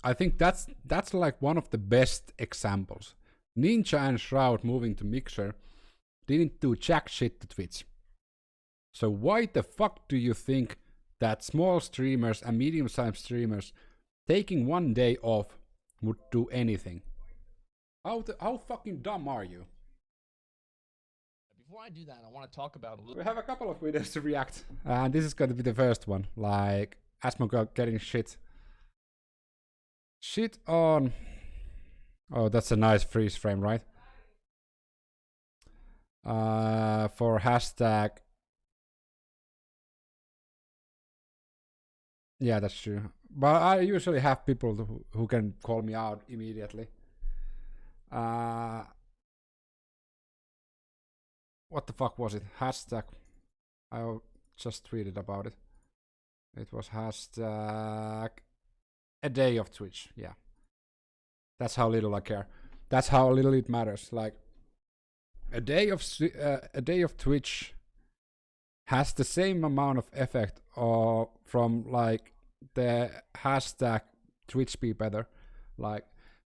I think that's like one of the best examples. Ninja and Shroud moving to Mixer didn't do jack shit to Twitch. So why the fuck do you think that small streamers and medium-sized streamers taking one day off would do anything? How fucking dumb are you? Before I do that, I want to talk about a little. We have a couple of videos to react, and this is going to be the first one. Like Asmongold getting shit on. Oh, that's a nice freeze frame, right? For hashtag. Yeah, that's true. But I usually have people who can call me out immediately. What the fuck was it? Hashtag. I just tweeted about it. It was hashtag a day of Twitch. Yeah. That's how little I care. That's how little it matters. Like a day of Twitch has the same amount of effect from like the hashtag Twitch be better. Like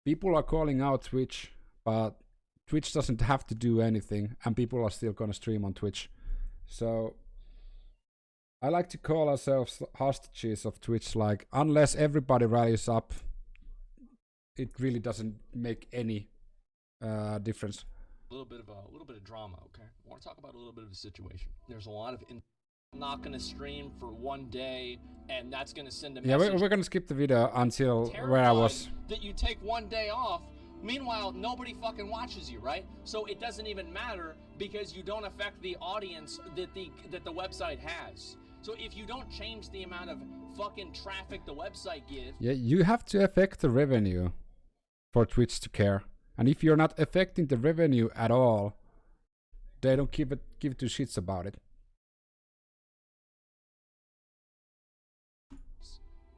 people are calling out Twitch, but Twitch doesn't have to do anything, and people are still gonna stream on Twitch. So I like to call ourselves hostages of Twitch. Like unless everybody rallies up, it really doesn't make any difference. A little bit of drama, okay? I want to talk about a little bit of a situation. There's a lot of I'm not gonna stream for one day, and that's gonna send a message. Yeah, we're gonna skip the video until where I was. That you take one day off. Meanwhile, nobody fucking watches you, right? So it doesn't even matter because you don't affect the audience that the website has. So if you don't change the amount of fucking traffic the website gives, yeah, you have to affect the revenue for Twitch to care. And if you're not affecting the revenue at all, they don't give two shits about it.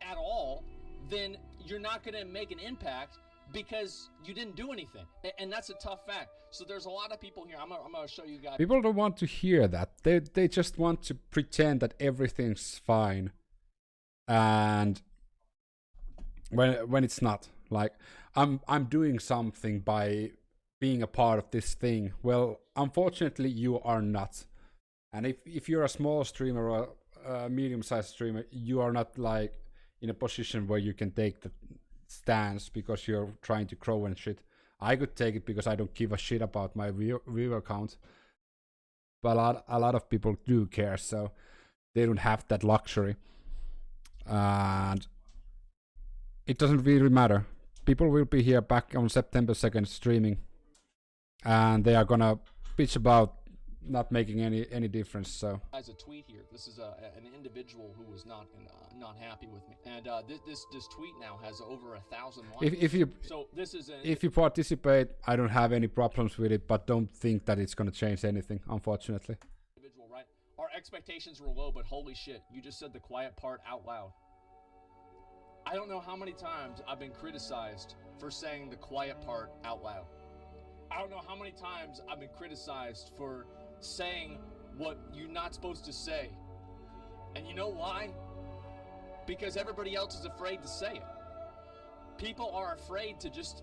At all, then you're not going to make an impact because you didn't do anything. And that's a tough fact. So there's a lot of people here. I'm going to show you guys. People don't want to hear that. They just want to pretend that everything's fine. And when it's not. Like I'm doing something by being a part of this thing. Well, unfortunately you are not. And if you're a small streamer or a medium-sized streamer, you are not like in a position where you can take the stance because you're trying to grow and shit. I could take it because I don't give a shit about my viewer count. But a lot of people do care, so they don't have that luxury. And it doesn't really matter. People will be here back on September 2nd streaming, and they are gonna bitch about not making any difference. So as a tweet here, this is an individual who was not happy with me, and this tweet now has over 1,000 likes. If you participate, I don't have any problems with it, but don't think that it's gonna change anything, unfortunately. Individual, right? Our expectations were low, but holy shit, you just said the quiet part out loud. I don't know how many times I've been criticized for saying the quiet part out loud. I don't know how many times I've been criticized for saying what you're not supposed to say. And you know why? Because everybody else is afraid to say it. People are afraid to just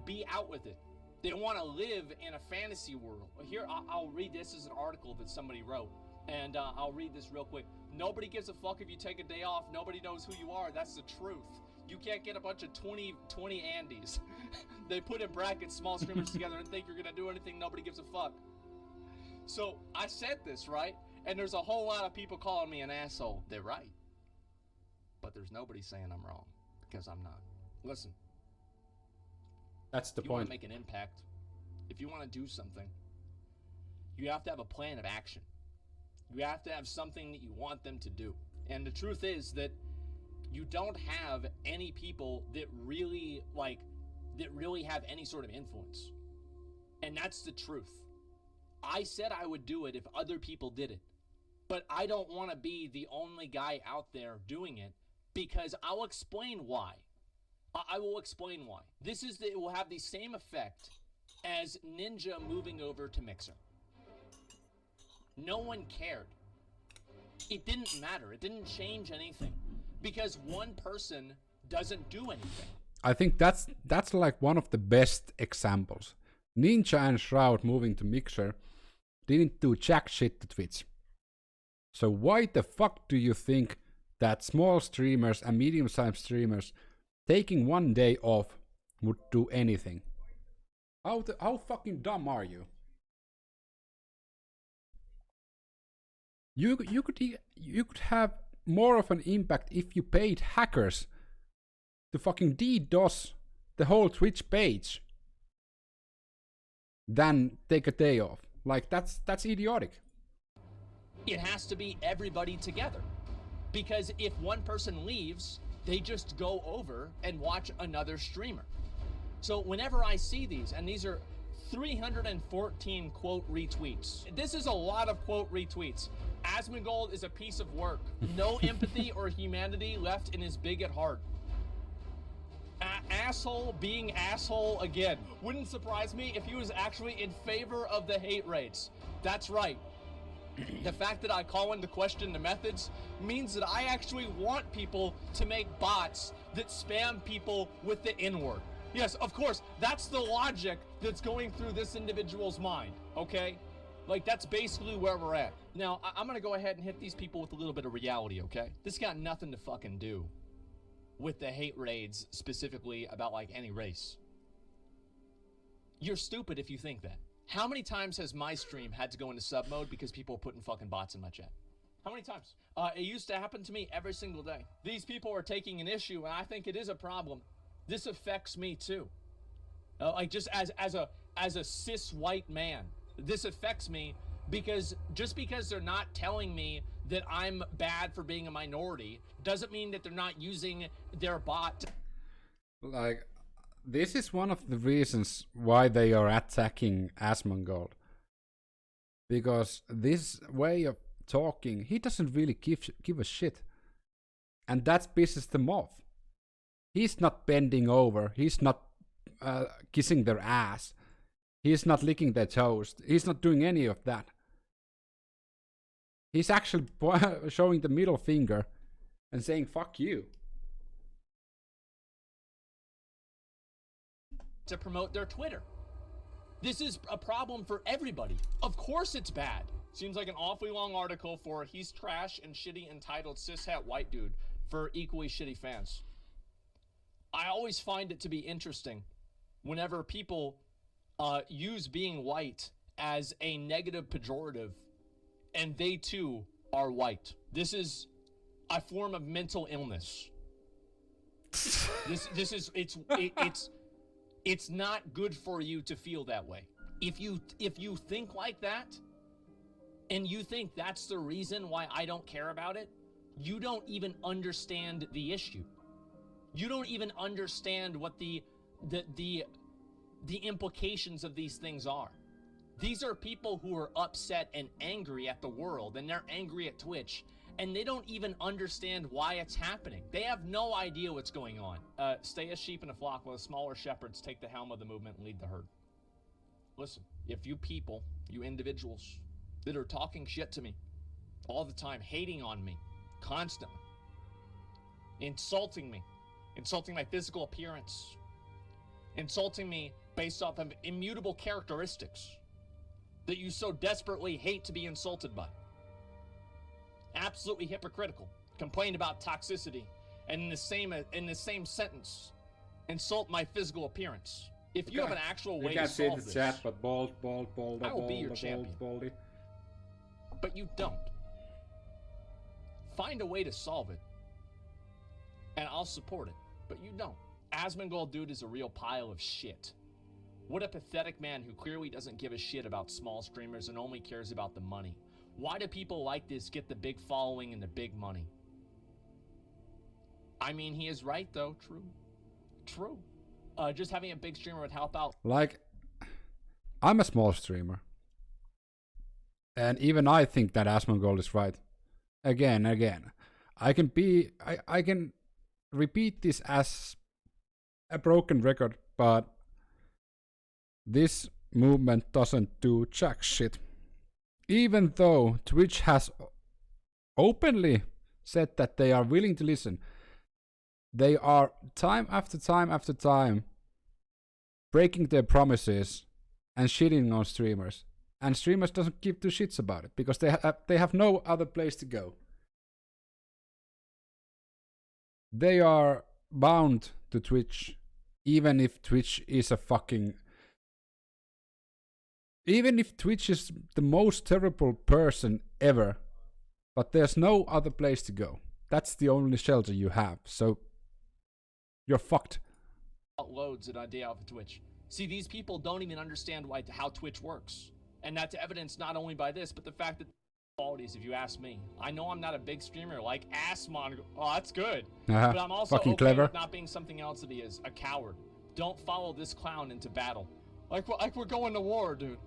be out with it. They want to live in a fantasy world. Here, I'll read this as an article that somebody wrote. And I'll read this real quick. Nobody gives a fuck if you take a day off. Nobody knows who you are. That's the truth. You can't get a bunch of 20 Andys. They put in brackets small streamers together and think you're going to do anything. Nobody gives a fuck. So I said this, right? And there's a whole lot of people calling me an asshole. They're right. But there's nobody saying I'm wrong because I'm not. Listen. That's the point. If you want to make an impact, if you want to do something, you have to have a plan of action. You have to have something that you want them to do. And the truth is that you don't have any people that really have any sort of influence. And that's the truth. I said I would do it if other people did it. But I don't want to be the only guy out there doing it because I'll explain why. I will explain why. It will have the same effect as Ninja moving over to Mixer. No one cared. It didn't matter. It didn't change anything. Because one person doesn't do anything. I think that's like one of the best examples. Ninja and Shroud moving to Mixer didn't do jack shit to Twitch. So why the fuck do you think that small streamers and medium-sized streamers taking one day off would do anything? How fucking dumb are you? You could have more of an impact if you paid hackers to fucking DDoS the whole Twitch page than take a day off. Like that's idiotic. It has to be everybody together. Because if one person leaves, they just go over and watch another streamer. So whenever I see these, and these are 314 quote retweets. This is a lot of quote retweets. Asmongold is a piece of work. No empathy or humanity left in his big at heart. Asshole being asshole again. Wouldn't surprise me if he was actually in favor of the hate rates. That's right. The fact that I call into question the methods means that I actually want people to make bots that spam people with the N-word. Yes, of course, that's the logic that's going through this individual's mind, okay? Like, that's basically where we're at. Now, I'm gonna go ahead and hit these people with a little bit of reality, okay? This got nothing to fucking do with the hate raids, specifically about, like, any race. You're stupid if you think that. How many times has my stream had to go into sub mode because people are putting fucking bots in my chat? How many times? It used to happen to me every single day. These people are taking an issue, and I think it is a problem. This affects me too. Like just as a cis white man, this affects me because just because they're not telling me that I'm bad for being a minority doesn't mean that they're not using their bot. Like, this is one of the reasons why they are attacking Asmongold. Because this way of talking, he doesn't really give a shit. And that pisses them off. He's not bending over. He's not kissing their ass. He's not licking their toes. He's not doing any of that. He's actually showing the middle finger and saying, fuck you. To promote their Twitter. This is a problem for everybody. Of course it's bad. Seems like an awfully long article for he's trash and shitty entitled cishet white dude for equally shitty fans. I always find it to be interesting whenever people use being white as a negative pejorative and they too are white. This is a form of mental illness. It's not good for you to feel that way. If you think like that, and you think that's the reason why I don't care about it, you don't even understand the issue. You don't even understand what the implications of these things are. These are people who are upset and angry at the world, and they're angry at Twitch, and they don't even understand why it's happening. They have no idea what's going on. Stay a sheep in a flock while the smaller shepherds take the helm of the movement and lead the herd. Listen, if you people, you individuals that are talking shit to me all the time, hating on me constantly, insulting me, insulting my physical appearance, insulting me based off of immutable characteristics that you so desperately hate to be insulted by. Absolutely hypocritical. Complain about toxicity, and in the same sentence, insult my physical appearance. If you have an actual way to solve this, chat, but bold, I will be your champion. boldy. But you don't. Find a way to solve it, and I'll support it. But you don't. Asmongold dude is a real pile of shit. What a pathetic man who clearly doesn't give a shit about small streamers and only cares about the money. Why do people like this get the big following and the big money? I mean, he is right though. True. Just having a big streamer would help out. Like, I'm a small streamer. And even I think that Asmongold is right. Again. I can repeat this as a broken record, but this movement doesn't do jack shit. Even though Twitch has openly said that they are willing to listen. they are time after time after time breaking their promises and shitting on streamers. And streamers doesn't give two shits about it because they have no other place to go. They are bound to Twitch, even if Twitch is a fucking... Even if Twitch is the most terrible person ever, but there's no other place to go. That's the only shelter you have, so you're fucked. Loads in a day off of Twitch. See, these people don't even understand how Twitch works. And that's evidenced not only by this, but the fact that qualities, if you ask me. I know I'm not a big streamer like Asmongold. Oh, that's good. But I'm also fucking okay clever. with not being something else that he is, a coward. Don't follow this clown into battle. Like we're going to war, dude.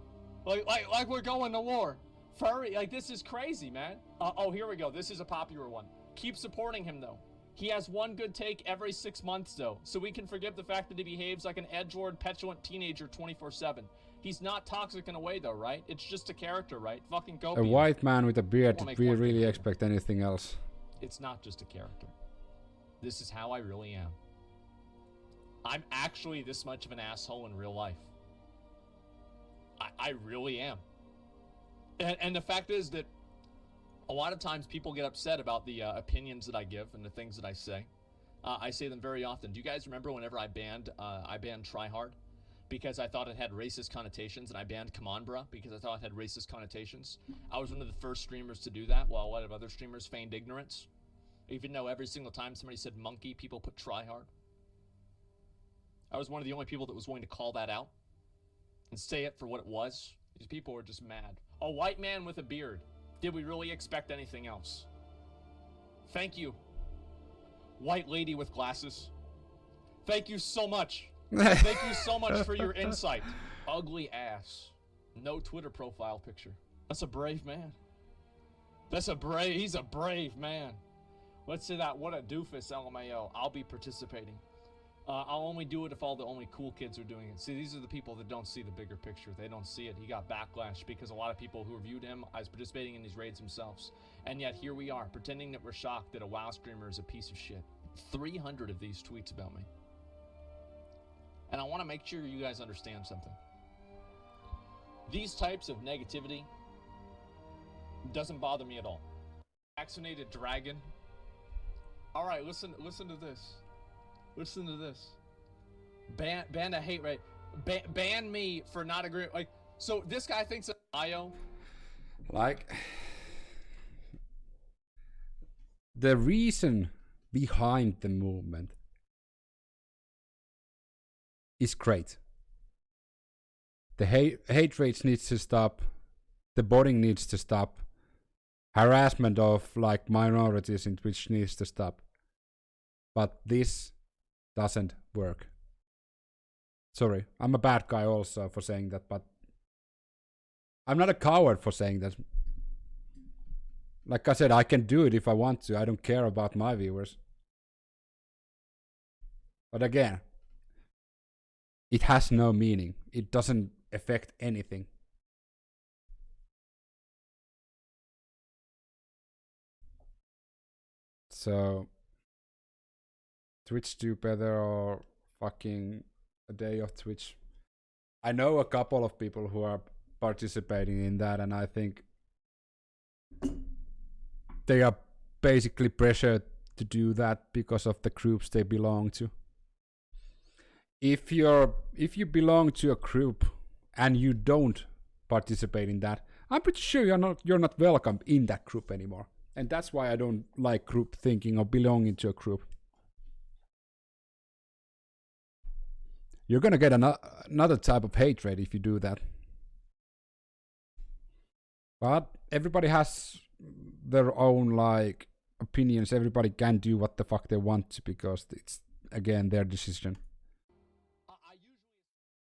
Like we're going to war. Furry, like this is crazy, man. Oh, here we go. This is a popular one. Keep supporting him though. He has one good take every 6 months though, so we can forgive the fact that he behaves like an edgelord, petulant teenager 24/7. He's not toxic in a way though, right? It's just a character, right? Fucking go. A white man with a beard, did we really expect anything else? It's not just a character. This is how I really am. I'm actually this much of an asshole in real life. I really am. And the fact is that a lot of times people get upset about the opinions that I give and the things that I say. I say them very often. Do you guys remember whenever I banned Tryhard? Because I thought it had racist connotations, and I banned Come On Bruh because I thought it had racist connotations. I was one of the first streamers to do that, while a lot of other streamers feigned ignorance. Even though every single time somebody said monkey, people put Tryhard. I was one of the only people that was willing to call that out and say it for what it was. These people were just mad. A white man with a beard. Did we really expect anything else? Thank you, white lady with glasses. Thank you so much. Thank you so much for your insight. Ugly ass. No Twitter profile picture. That's a brave man. He's a brave man. Let's say that. What a doofus, LMAO. I'll be participating. I'll only do it if all the only cool kids are doing it. See, these are the people that don't see the bigger picture. They don't see it. He got backlash because a lot of people who reviewed him as participating in these raids themselves. And yet here we are, pretending that we're shocked that a WoW streamer is a piece of shit. 300 of these tweets about me. And I want to make sure you guys understand something. These types of negativity doesn't bother me at all. Vaccinated dragon. All right, listen to this. Listen to this. Ban a hate rate. Ban me for not agreeing. Like, so this guy thinks of IO. Like, the reason behind the movement is great. The hate rates needs to stop. The botting needs to stop. Harassment of like minorities in Twitch needs to stop. But this doesn't work. Sorry, I'm a bad guy also for saying that, but I'm not a coward for saying that. Like I said, I can do it if I want to. I don't care about my viewers. But again, it has no meaning. It doesn't affect anything. So, Twitch do better or fucking a day of Twitch. I know a couple of people who are participating in that, and I think they are basically pressured to do that because of the groups they belong to. If you belong to a group and you don't participate in that, I'm pretty sure you're not welcome in that group anymore. And that's why I don't like group thinking or belonging to a group. You're gonna get another type of hatred if you do that. But everybody has their own like opinions. Everybody can do what the fuck they want to because it's again their decision.